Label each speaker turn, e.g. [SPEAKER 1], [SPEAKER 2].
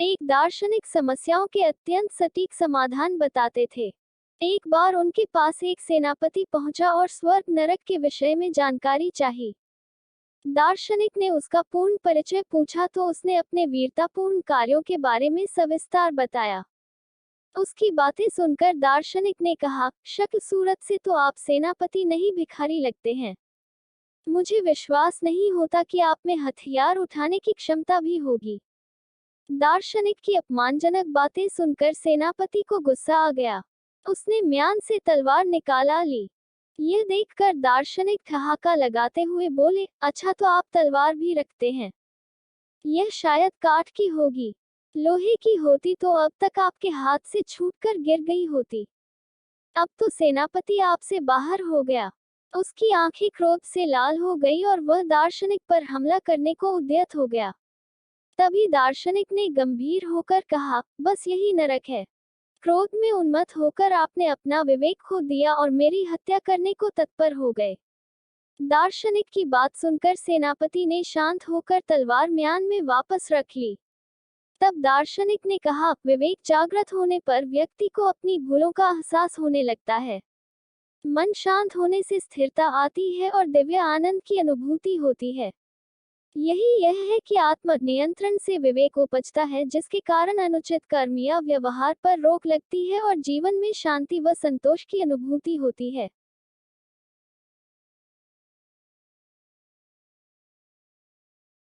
[SPEAKER 1] एक दार्शनिक समस्याओं के अत्यंत सटीक समाधान बताते थे। एक बार उनके पास एक सेनापति पहुंचा और स्वर्ग नरक के विषय में जानकारी चाही। दार्शनिक ने उसका पूर्ण परिचय पूछा तो उसने अपने वीरतापूर्ण कार्यों के बारे में सविस्तार बताया। उसकी बातें सुनकर दार्शनिक ने कहा, शक्ल सूरत से तो आप सेनापति नहीं भिखारी लगते हैं। मुझे विश्वास नहीं होता कि आप में हथियार उठाने की क्षमता भी होगी। दार्शनिक की अपमानजनक बातें सुनकर सेनापति को गुस्सा आ गया। उसने म्यान से तलवार निकाला ली। यह देखकर दार्शनिक ठहाका लगाते हुए बोले, अच्छा तो आप तलवार भी रखते हैं। यह शायद काठ की होगी। लोहे की होती तो अब तक आपके हाथ से छूटकर गिर गई होती। अब तो सेनापति आपसे बाहर हो गया। उसकी आंखें क्रोध से लाल हो गई और वह दार्शनिक पर हमला करने को उद्यत हो गया। तभी दार्शनिक ने गंभीर होकर कहा, बस यही नरक है। क्रोध में उन्मत्त होकर आपने अपना विवेक खो दिया और मेरी हत्या करने को तत्पर हो गए। दार्शनिक की बात सुनकर सेनापति ने शांत होकर तलवार म्यान में वापस रख ली। तब दार्शनिक ने कहा, विवेक जागृत होने पर व्यक्ति को अपनी भूलों का एहसास होने लगता है। मन शांत होने से स्थिरता आती है और दिव्य आनंद की अनुभूति होती है। यही यह है कि आत्म नियंत्रण से विवेक उपजता है, जिसके कारण अनुचित कर्म या व्यवहार पर रोक लगती है और जीवन में शांति व संतोष की अनुभूति होती है।